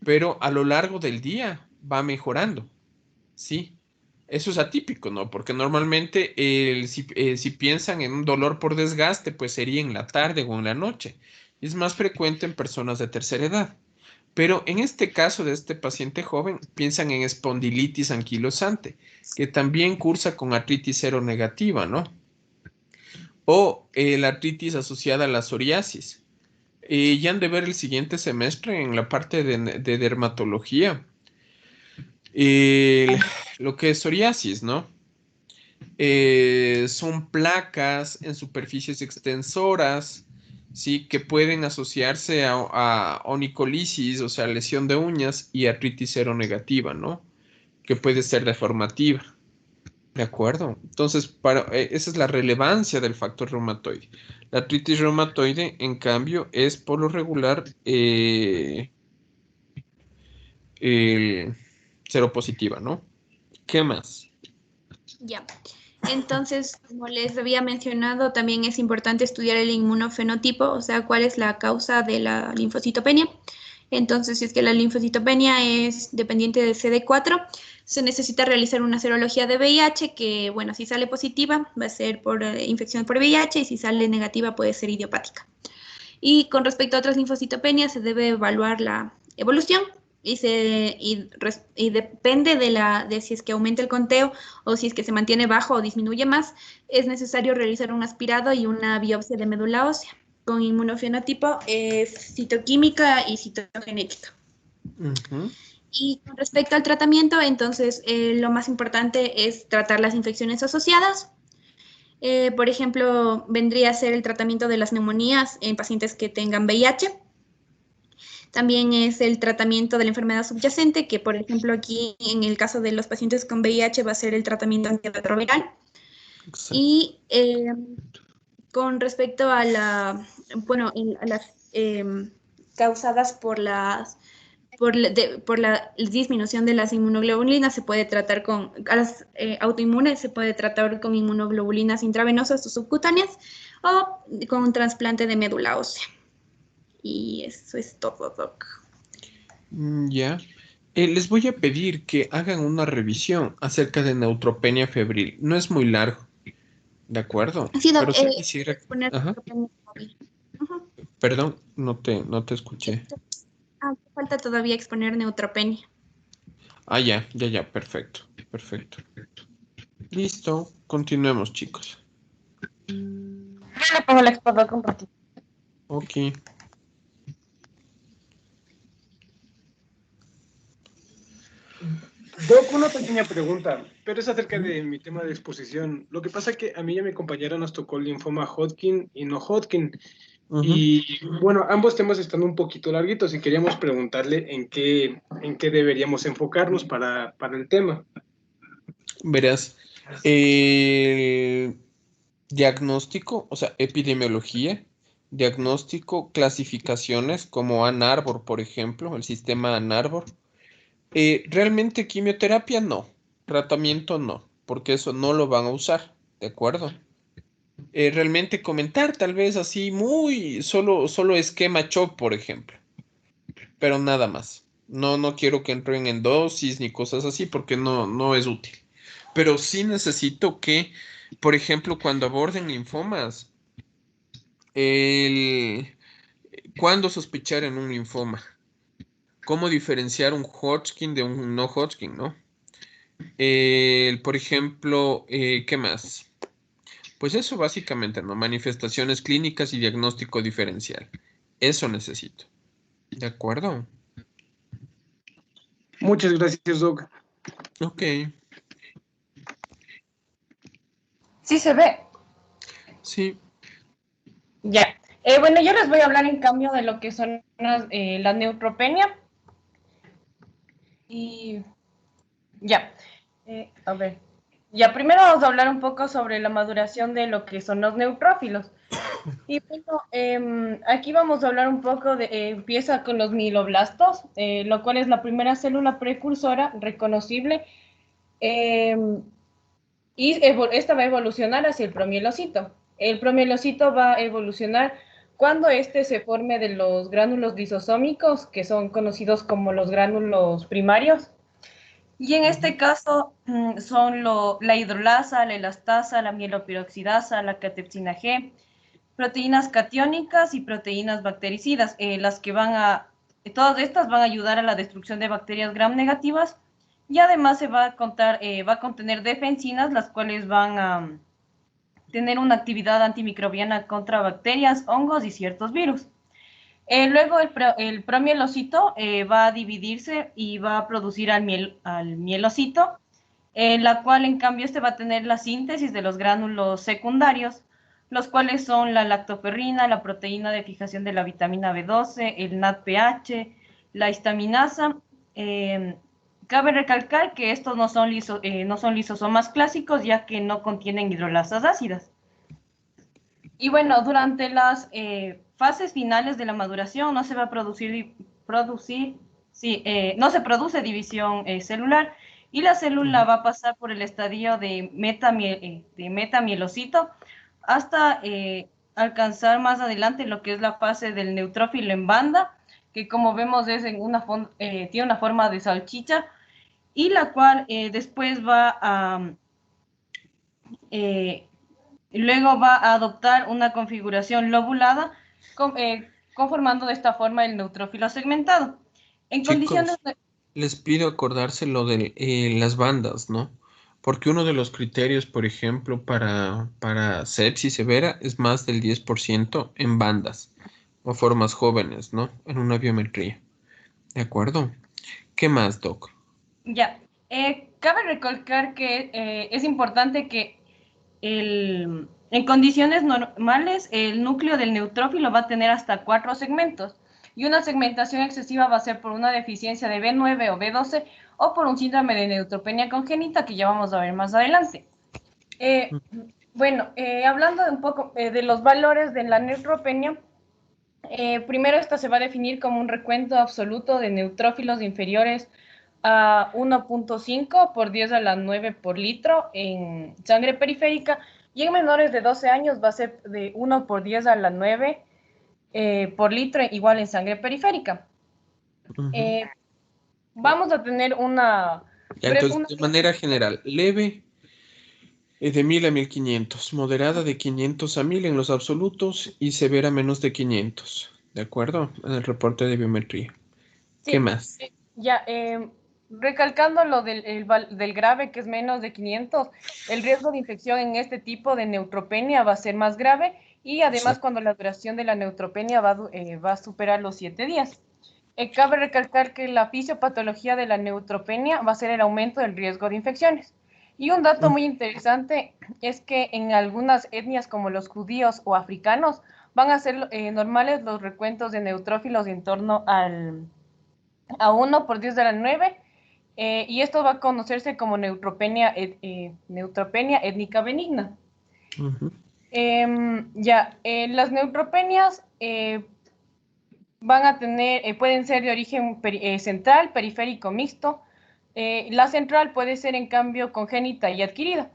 pero a lo largo del día va mejorando, ¿sí? Eso es atípico, ¿no? Porque normalmente si piensan en un dolor por desgaste, pues sería en la tarde o en la noche. Y es más frecuente en personas de tercera edad. Pero en este caso de este paciente joven, piensan en espondilitis anquilosante, que también cursa con artritis seronegativa, ¿no? O la artritis asociada a la psoriasis. Ya han de ver el siguiente semestre en la parte de dermatología. Lo que es psoriasis, ¿no? Son placas en superficies extensoras, ¿sí? Que pueden asociarse a onicolisis, o sea, lesión de uñas y artritis seronegativa, ¿no? Que puede ser deformativa. ¿De acuerdo? Entonces, esa es la relevancia del factor reumatoide. La artritis reumatoide, en cambio, es por lo regular seropositiva, ¿no? ¿Qué más? Ya. Entonces, como les había mencionado, también es importante estudiar el inmunofenotipo, o sea, cuál es la causa de la linfocitopenia. Entonces, si es que la linfocitopenia es dependiente de CD4, se necesita realizar una serología de VIH que, bueno, si sale positiva va a ser por infección por VIH y si sale negativa puede ser idiopática. Y con respecto a otras linfocitopenias se debe evaluar la evolución y depende de si es que aumenta el conteo o si es que se mantiene bajo o disminuye más, es necesario realizar un aspirado y una biopsia de médula ósea con inmunofenotipo, citoquímica y citogenética. Y con respecto al tratamiento, entonces lo más importante es tratar las infecciones asociadas, Por ejemplo, vendría a ser el tratamiento de las neumonías en pacientes que tengan VIH. También es el tratamiento de la enfermedad subyacente, que por ejemplo aquí en el caso de los pacientes con VIH va a ser el tratamiento antirretroviral. Exacto. Y con respecto a a las causadas por la disminución de las inmunoglobulinas, se puede tratar a las autoinmunes se puede tratar con inmunoglobulinas intravenosas o subcutáneas o con un trasplante de médula ósea. Y eso es todo, Doc. Ya. Les voy a pedir que hagan una revisión acerca de neutropenia febril. No es muy largo, ¿de acuerdo? Sí, Doc, Pero sí quisiera... poner Ajá. Ujú. Perdón, no te Sí, escuché. falta todavía exponer neutropenia. Ah, ya, perfecto, perfecto. Listo, continuemos, chicos. Yo le pongo el expo compartir. Ok. Doc, una pequeña pregunta, pero es acerca de mi tema de exposición. Lo que pasa es que a mí y a mi compañera nos tocó el linfoma Hodgkin y no Hodgkin. Ujú. Y bueno, ambos temas están un poquito larguitos y queríamos preguntarle en qué deberíamos enfocarnos para el tema. Verás, el diagnóstico, o sea, epidemiología, diagnóstico, clasificaciones como Ann Arbor, por ejemplo, el sistema Ann Arbor. Realmente quimioterapia no, tratamiento no, porque eso no lo van a usar, ¿de acuerdo? Realmente comentar tal vez así muy, solo esquema CHOP, por ejemplo, pero nada más. No quiero que entren en dosis ni cosas así porque no es útil. Pero sí necesito que, por ejemplo, cuando aborden linfomas, el, ¿cuándo sospechar en un linfoma? ¿Cómo diferenciar un Hodgkin de un no Hodgkin, no? Por ejemplo, ¿qué más? Pues eso básicamente, ¿no? Manifestaciones clínicas y diagnóstico diferencial. Eso necesito. ¿De acuerdo? Muchas gracias, Doc. Ok. Sí se ve. Sí. Ya. Bueno, yo les voy a hablar en cambio de lo que son la neutropenia. Y ya. A ver. Ya, primero vamos a hablar un poco sobre la maduración de lo que son los neutrófilos. Y bueno, aquí vamos a hablar un poco empieza con los mieloblastos, lo cual es la primera célula precursora reconocible, y esta va a evolucionar hacia el promielocito. El promielocito va a evolucionar cuando este se forme de los gránulos lisosómicos, que son conocidos como los gránulos primarios. Y en este caso son la hidrolasa, la elastasa, la mieloperoxidasa, la catepsina G, proteínas catiónicas y proteínas bactericidas, todas estas van a ayudar a la destrucción de bacterias gram negativas y además va a contener defensinas, las cuales van a tener una actividad antimicrobiana contra bacterias, hongos y ciertos virus. Luego el promielocito va a dividirse y va a producir al mielocito, la cual en cambio este va a tener la síntesis de los gránulos secundarios, los cuales son la lactoferrina, la proteína de fijación de la vitamina B12, el NADPH, la histaminasa. Cabe recalcar que estos no son lisosomas clásicos, ya que no contienen hidrolasas ácidas. Y bueno, durante las fases finales de la maduración no se va a no se produce división celular y la célula va a pasar por el estadio de metamielocito hasta alcanzar más adelante lo que es la fase del neutrófilo en banda, que como vemos tiene una forma de salchicha y la cual después luego va a adoptar una configuración lobulada, conformando de esta forma el neutrófilo segmentado. En condiciones Chicos, les pido acordarse lo de las bandas, ¿no? Porque uno de los criterios, por ejemplo, para sepsis severa es más del 10% en bandas o formas jóvenes, ¿no? En una biometría. ¿De acuerdo? ¿Qué más, Doc? Ya, cabe recalcar que es importante que en condiciones normales, el núcleo del neutrófilo va a tener hasta 4 segmentos. Y una segmentación excesiva va a ser por una deficiencia de B9 o B12 o por un síndrome de neutropenia congénita que ya vamos a ver más adelante. Hablando un poco de los valores de la neutropenia, primero esta se va a definir como un recuento absoluto de neutrófilos inferiores a 1.5 por 10 a la 9 por litro en sangre periférica, y en menores de 12 años va a ser de 1 por 10 a la 9 por litro igual en sangre periférica. Vamos a tener una... Ya, entonces, de manera general, leve de 1000 a 1500, moderada de 500 a 1000 en los absolutos y severa menos de 500, ¿de acuerdo? En el reporte de biometría. Sí, ¿Qué más? Recalcando lo del grave, que es menos de 500, el riesgo de infección en este tipo de neutropenia va a ser más grave, y además cuando la duración de la neutropenia va a superar los 7 días. Cabe recalcar que la fisiopatología de la neutropenia va a ser el aumento del riesgo de infecciones. Y un dato muy interesante es que en algunas etnias como los judíos o africanos van a ser normales los recuentos de neutrófilos en torno a 1 por 10 a la 9, y esto va a conocerse como neutropenia étnica benigna. Las neutropenias van a tener, pueden ser de origen central, periférico, mixto. La central puede ser, en cambio, congénita y adquirida.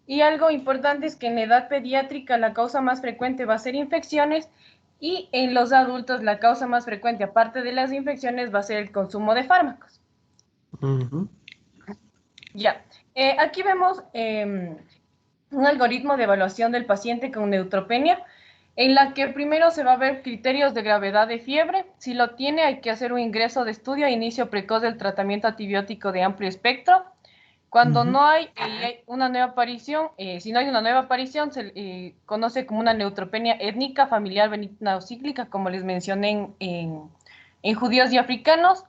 Y algo importante es que en la edad pediátrica la causa más frecuente va a ser infecciones, y en los adultos la causa más frecuente, aparte de las infecciones, va a ser el consumo de fármacos. Aquí vemos un algoritmo de evaluación del paciente con neutropenia, en la que primero se va a ver criterios de gravedad de fiebre. Si lo tiene, hay que hacer un ingreso de estudio a inicio precoz del tratamiento antibiótico de amplio espectro. Cuando no hay una nueva aparición, si no hay una nueva aparición, se conoce como una neutropenia étnica, familiar, benigna o cíclica, como les mencioné en judíos y africanos.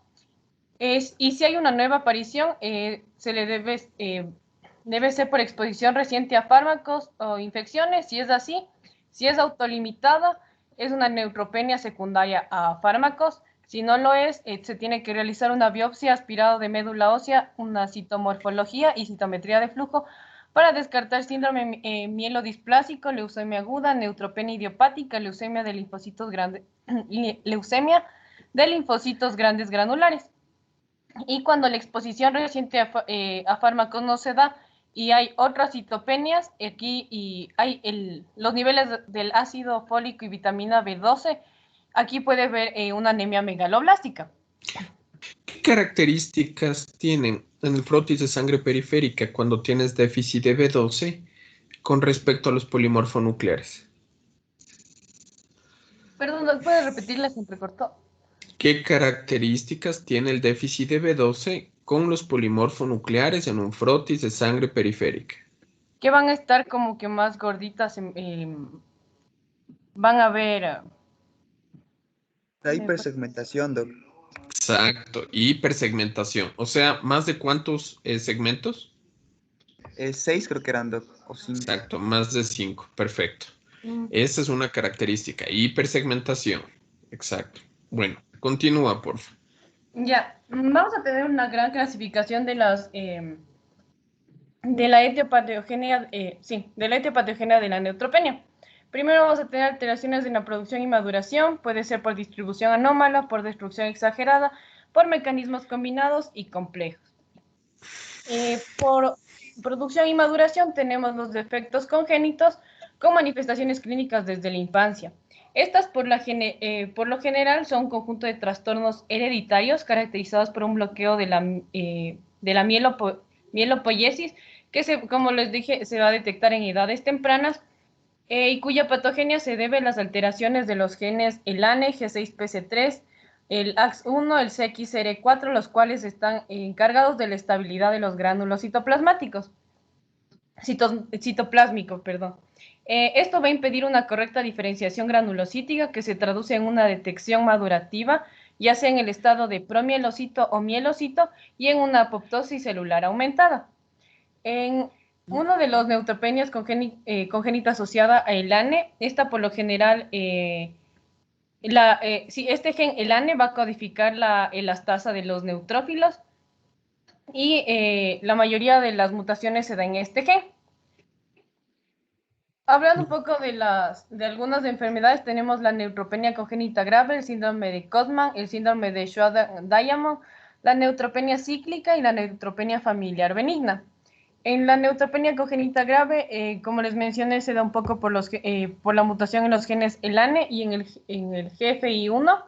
Y si hay una nueva aparición, se le debe ser por exposición reciente a fármacos o infecciones. Si es así, si es autolimitada, es una neutropenia secundaria a fármacos. Si no lo es, se tiene que realizar una biopsia, aspirado de médula ósea, una citomorfología y citometría de flujo para descartar síndrome mielodisplásico, leucemia aguda, neutropenia idiopática, leucemia de linfocitos grandes, leucemia de linfocitos grandes granulares. Y cuando la exposición reciente a fármacos no se da y hay otras citopenias, aquí y hay los niveles del ácido fólico y vitamina B12, aquí puede ver una anemia megaloblástica. ¿Qué características tienen en el frotis de sangre periférica cuando tienes déficit de B12 con respecto a los polimorfonucleares? Perdón, ¿puedes repetirla? Se entrecortó. ¿Qué características tiene el déficit de B12 con los polimorfonucleares en un frotis de sangre periférica? Que van a estar como que más gorditas, van a ver... La hipersegmentación, Doc. Exacto, hipersegmentación. O sea, ¿más de cuántos segmentos? 6 creo que eran, Doc, o 5. Exacto, más de 5. Perfecto. Esa es una característica, hipersegmentación. Exacto. Bueno, continúa, por favor. Vamos a tener una gran clasificación de la etiopatogenia, de la etiopatogenia de la neutropenia. Primero vamos a tener alteraciones en la producción y maduración, puede ser por distribución anómala, por destrucción exagerada, por mecanismos combinados y complejos. Por producción y maduración tenemos los defectos congénitos con manifestaciones clínicas desde la infancia. Estas por lo general son un conjunto de trastornos hereditarios caracterizados por un bloqueo de la mielopoiesis, que como les dije, se va a detectar en edades tempranas, y cuya patogenia se debe a las alteraciones de los genes ELANE, G6PC3, el AX1, el CXR4, los cuales están encargados de la estabilidad de los gránulos citoplásmicos. Esto va a impedir una correcta diferenciación granulocítica que se traduce en una detección madurativa, ya sea en el estado de promielocito o mielocito, y en una apoptosis celular aumentada. uno de los neutropenias congénita asociada a ELANE, esta por lo general, si este gen ELANE va a codificar la elastasa de los neutrófilos y la mayoría de las mutaciones se da en este gen. Hablando un poco de algunas enfermedades, tenemos la neutropenia congénita grave, el síndrome de Codman, el síndrome de Schwab-Diamond, la neutropenia cíclica y la neutropenia familiar benigna. En la neutropenia congénita grave, como les mencioné, se da un poco por la mutación en los genes ELANE y en el GFI1.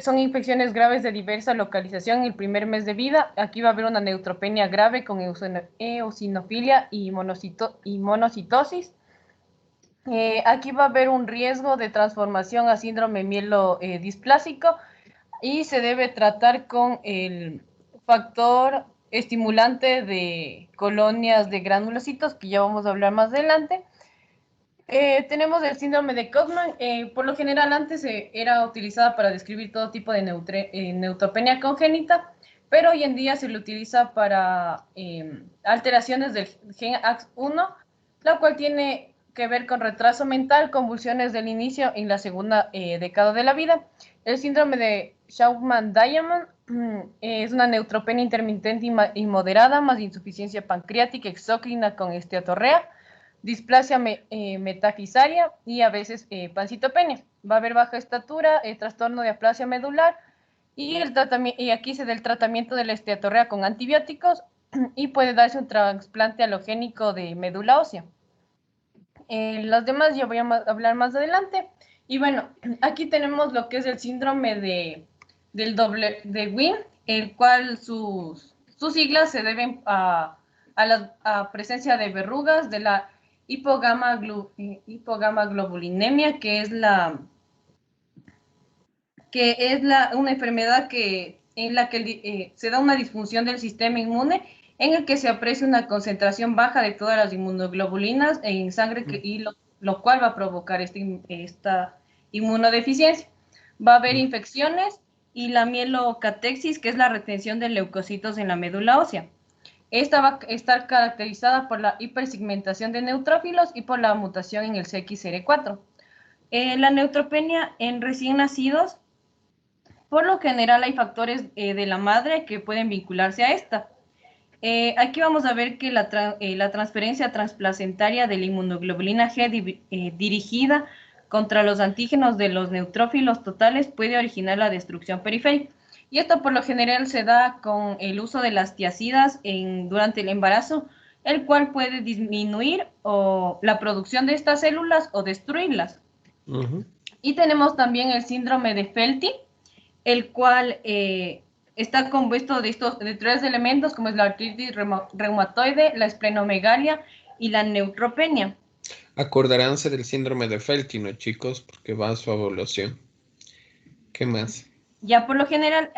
Son infecciones graves de diversa localización en el primer mes de vida. Aquí va a haber una neutropenia grave con eosinofilia y monocitosis. Aquí va a haber un riesgo de transformación a síndrome mielodisplásico y se debe tratar con el factor estimulante de colonias de granulocitos, que ya vamos a hablar más adelante. Tenemos el síndrome de Codman. Por lo general antes era utilizada para describir todo tipo de neutropenia congénita, pero hoy en día se lo utiliza para alteraciones del gen AX1, la cual tiene que ver con retraso mental, convulsiones del inicio en la segunda década de la vida. El síndrome de Schaumann-Diamond es una neutropenia intermitente y moderada, más insuficiencia pancreática exócrina con esteatorrea, displasia metafisaria y a veces pancitopenia. Va a haber baja estatura, trastorno de aplasia medular y aquí se da el tratamiento de la esteatorrea con antibióticos y puede darse un trasplante halogénico de médula ósea. Los demás ya voy a hablar más adelante. Y bueno, aquí tenemos lo que es el síndrome de Wien, el cual sus siglas se deben a la presencia de verrugas, de la hipogama-globulinemia, que es una enfermedad en la que se da una disfunción del sistema inmune, en el que se aprecia una concentración baja de todas las inmunoglobulinas en sangre, lo cual va a provocar esta inmunodeficiencia. Va a haber infecciones y la mielocatexis, que es la retención de leucocitos en la médula ósea. Esta va a estar caracterizada por la hipersegmentación de neutrófilos y por la mutación en el CXCR4. La neutropenia en recién nacidos, por lo general hay factores de la madre que pueden vincularse a esta. Aquí vamos a ver que la transferencia transplacentaria de la inmunoglobulina G dirigida contra los antígenos de los neutrófilos totales puede originar la destrucción periférica. Y esto por lo general se da con el uso de las tiazidas durante el embarazo, el cual puede disminuir la producción de estas células o destruirlas. Y tenemos también el síndrome de Felty, el cual está compuesto de tres elementos, como es la artritis reumatoide, la esplenomegalia y la neutropenia. Acordaránse del síndrome de Felty, ¿no, chicos? Porque va a su evolución. ¿Qué más? Ya por lo general,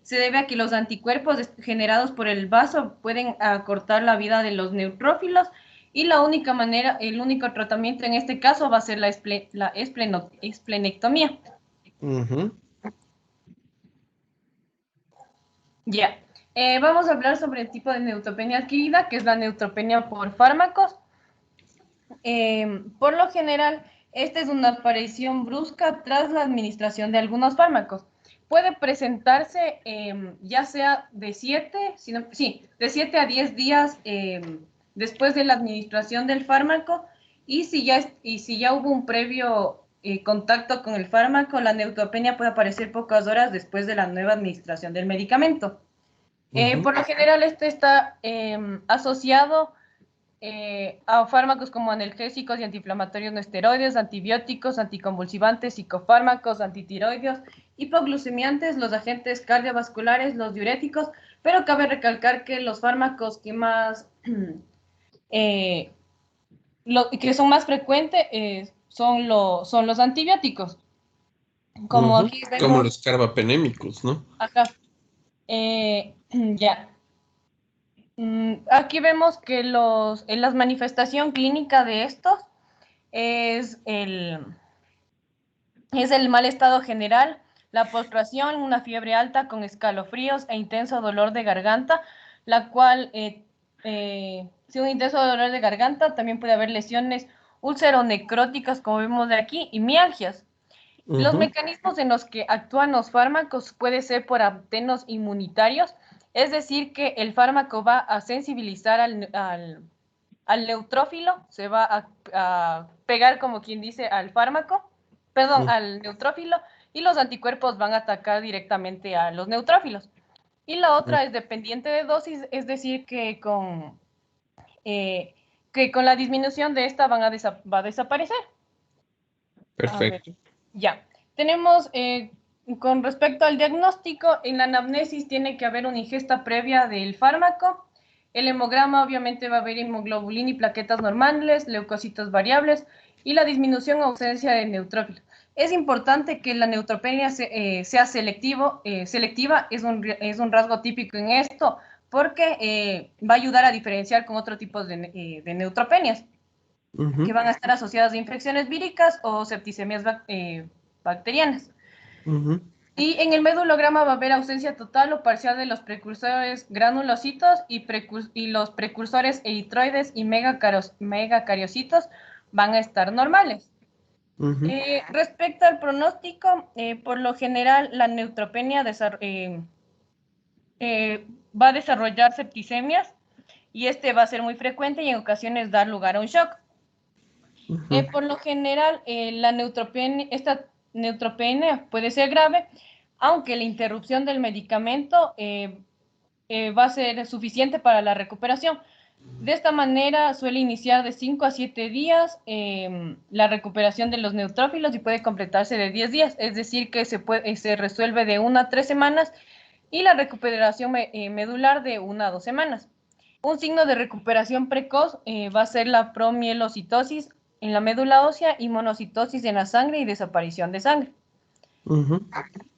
se debe a que los anticuerpos generados por el vaso pueden acortar la vida de los neutrófilos y el único tratamiento en este caso va a ser la esplenectomía. Ya. Vamos a hablar sobre el tipo de neutropenia adquirida, que es la neutropenia por fármacos. Por lo general, esta es una aparición brusca tras la administración de algunos fármacos. Puede presentarse ya sea de 7 a 10 días después de la administración del fármaco, y si ya hubo un previo contacto con el fármaco, la neutropenia puede aparecer pocas horas después de la nueva administración del medicamento. Por lo general, este está asociado a fármacos como analgésicos y antiinflamatorios no esteroides, antibióticos, anticonvulsivantes, psicofármacos, antitiroideos, hipoglucemiantes, los agentes cardiovasculares, los diuréticos, pero cabe recalcar que los fármacos que son más frecuentes son los antibióticos. Como aquí vemos, como los carbapenémicos, ¿no? Acá. Ya. Aquí vemos que en la manifestación clínica de estos es el mal estado general, la postración, una fiebre alta con escalofríos e intenso dolor de garganta, la cual si un intenso dolor de garganta, también puede haber lesiones úlceronecróticas, como vemos de aquí, y mialgias. Los mecanismos en los que actúan los fármacos puede ser por antenos inmunitarios, es decir, que el fármaco va a sensibilizar al neutrófilo, se va a pegar, como quien dice, al fármaco, perdón, al neutrófilo, y los anticuerpos van a atacar directamente a los neutrófilos. Y la otra es dependiente de dosis, es decir, que con la disminución de esta va a desaparecer. A ver, Perfecto. ya. Tenemos, con respecto al diagnóstico, en la anamnesis tiene que haber una ingesta previa del fármaco. El hemograma obviamente va a haber hemoglobulina y plaquetas normales, leucocitos variables y la disminución o ausencia de neutrófilos. Es importante que la neutropenia sea selectiva, es un rasgo típico en esto, porque va a ayudar a diferenciar con otro tipo de neutropenias, que van a estar asociadas a infecciones víricas o septicemias bacterianas. Y en el medulograma va a haber ausencia total o parcial de los precursores granulocitos y los precursores eritroides y megacariocitos van a estar normales. Respecto al pronóstico, por lo general la neutropenia va a desarrollar septicemias y este va a ser muy frecuente y en ocasiones dar lugar a un shock. Por lo general, esta neutropenia puede ser grave, aunque la interrupción del medicamento va a ser suficiente para la recuperación. De esta manera suele iniciar de 5 a 7 días la recuperación de los neutrófilos y puede completarse de 10 días, es decir, que se resuelve de 1 a 3 semanas y la recuperación medular de 1 a 2 semanas. Un signo de recuperación precoz va a ser la promielocitosis en la médula ósea y monocitosis en la sangre y desaparición de sangre.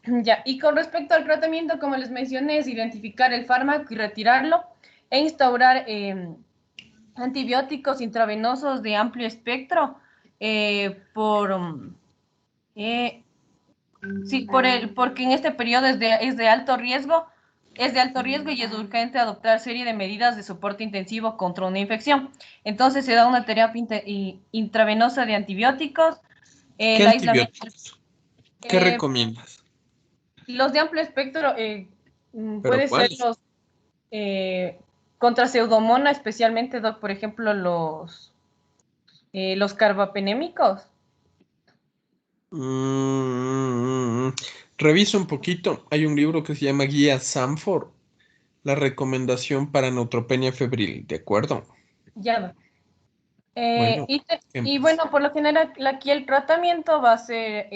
Ya, y con respecto al tratamiento, como les mencioné, es identificar el fármaco y retirarlo e instaurar antibióticos intravenosos de amplio espectro porque en este periodo es de alto riesgo y es urgente adoptar serie de medidas de soporte intensivo contra una infección. Entonces se da una terapia intravenosa de antibióticos, ¿Qué el aislamiento. antibióticos? ¿Qué recomiendas? Los de amplio espectro ¿Pero puede ser cuáles? los contra pseudomonas, especialmente, Doc, por ejemplo, los carbapenémicos. Revisa un poquito. Hay un libro que se llama Guía Sanford, la recomendación para neutropenia febril, ¿de acuerdo? Ya va. Bueno, Y bueno, por lo general, aquí el tratamiento va a ser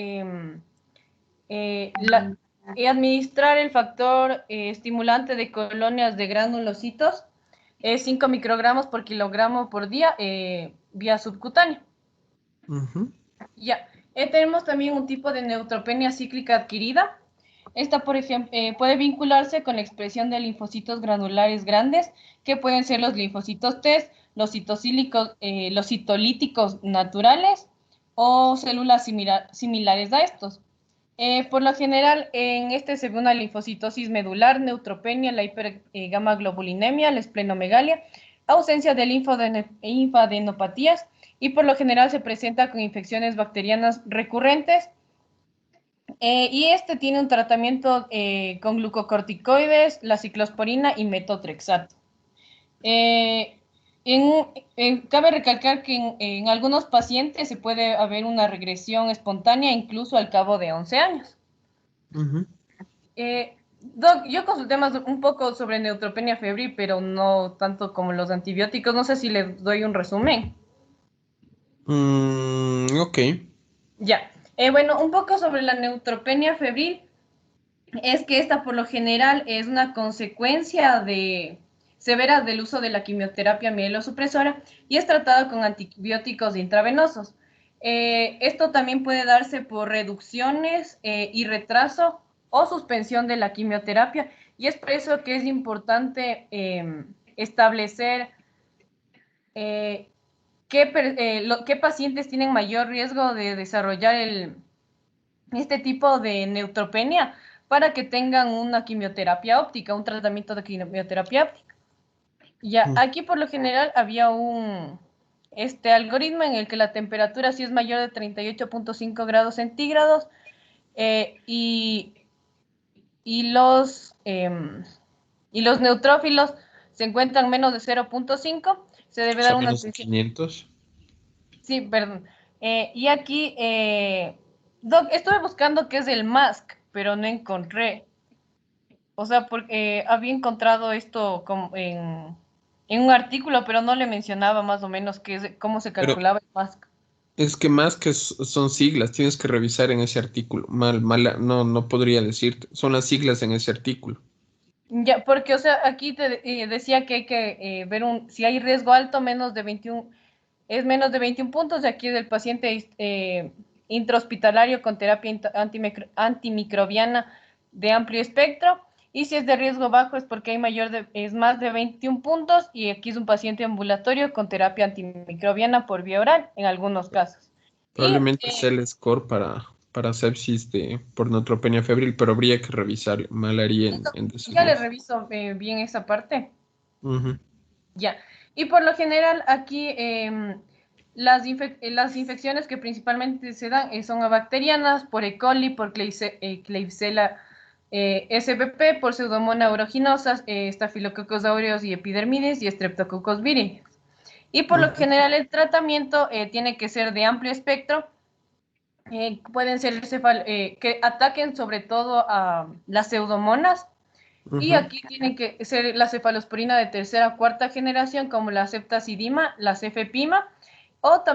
administrar el factor estimulante de colonias de granulocitos, 5 microgramos por kilogramo por día vía subcutánea. Ya. Tenemos también un tipo de neutropenia cíclica adquirida. Esta, por ejemplo, puede vincularse con la expresión de linfocitos granulares grandes, que pueden ser los linfocitos T, los citolíticos naturales o células similares a estos. Por lo general, en este se ve una linfocitosis medular, neutropenia, la hipergamaglobulinemia, la esplenomegalia, ausencia de linfadenopatías y por lo general se presenta con infecciones bacterianas recurrentes. Y este tiene un tratamiento con glucocorticoides, la ciclosporina y metotrexato. Cabe recalcar que en algunos pacientes se puede haber una regresión espontánea incluso al cabo de 11 años. Doc, yo consulté un poco sobre neutropenia febril, pero no tanto como los antibióticos. No sé si les doy un resumen. Ok. Ya. Bueno, un poco sobre la neutropenia febril es que esta por lo general es una consecuencia severa del uso de la quimioterapia mielosupresora y es tratada con antibióticos intravenosos. Esto también puede darse por reducciones y retraso o suspensión de la quimioterapia y es por eso que es importante establecer qué pacientes tienen mayor riesgo de desarrollar este tipo de neutropenia para que tengan una quimioterapia óptica, un tratamiento de quimioterapia óptica. Ya, aquí por lo general había un algoritmo en el que la temperatura sí es mayor de 38.5 grados centígrados y los neutrófilos se encuentran menos de 0.5, se debe O sea, dar una menos de atención. 500. Sí, perdón. Y aquí, Doc, estuve buscando qué es el MASC, pero no encontré. O sea, porque había encontrado esto como en un artículo, pero no le mencionaba más o menos cómo se Pero calculaba el MASC. es que más que son siglas, tienes que revisar en ese artículo. No, no podría decirte. Son las siglas en ese artículo. Ya, porque, o sea, aquí te decía que hay que ver si hay riesgo alto, es menos de 21 puntos, de aquí del paciente intrahospitalario con terapia antimicrobiana de amplio espectro, y si es de riesgo bajo es porque es más de 21 puntos, y aquí es un paciente ambulatorio con terapia antimicrobiana por vía oral, en algunos casos. Y Probablemente sea el score para sepsis por neutropenia febril, pero habría que revisar. Mal haría en ya le decirlo. reviso bien esa parte. Ujú. Ya. Y por lo general aquí las infecciones que principalmente se dan son bacterianas, por E. coli, por Klebsiella spp, por Pseudomonas aeruginosa, Staphylococcus aureus y Epidermidis y Streptococcus viridis. Y por lo general el tratamiento tiene que ser de amplio espectro. Pueden ser que ataquen sobre todo a las pseudomonas, y Ujú. aquí tiene que ser la cefalosporina de tercera o cuarta generación, como la ceftazidima, la cefepima,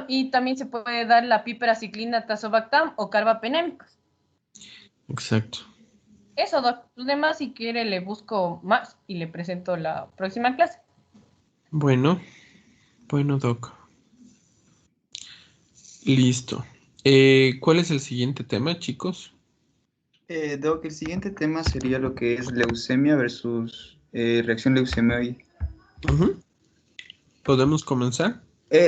y también se puede dar la piperaciclina, tazobactam o carbapenémicos. Exacto. Eso, doc. Los demás, si quiere, le busco más y le presento la próxima clase. Bueno, bueno, Doc. Listo. ¿Cuál es el siguiente tema, chicos? Doc, el siguiente tema sería lo que es leucemia versus reacción leucemioide. Ujú. ¿Podemos comenzar?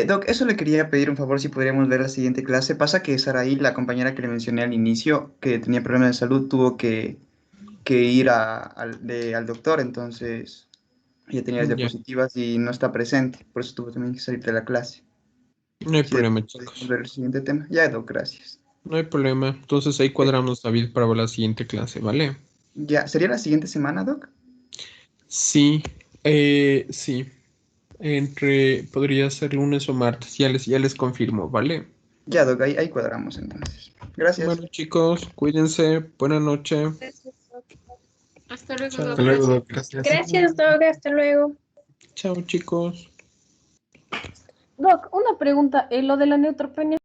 Doc, eso le quería pedir un favor si podríamos ver la siguiente clase. Pasa que Saraí, la compañera que le mencioné al inicio, que tenía problemas de salud, tuvo que ir al doctor, entonces ella tenía las Ya. diapositivas y no está presente, por eso tuvo también que salir de la clase. No hay Si de problema, pronto podemos chicos. ver el siguiente tema. Ya, Doc, gracias. No hay problema. Entonces ahí cuadramos, David, para la siguiente clase, ¿vale? Ya, ¿sería la siguiente semana, Doc? Sí, sí. Podría ser lunes o martes. Ya les confirmo, ¿vale? Ya, Doc, ahí cuadramos entonces. Gracias. Bueno, chicos, cuídense. Buena noche. Hasta luego, Chao. Doc. Hasta luego, Gracias. Doc. Gracias. Gracias, Doc. Hasta luego. Chao, chicos. Doc, una pregunta. Lo de la neutropenia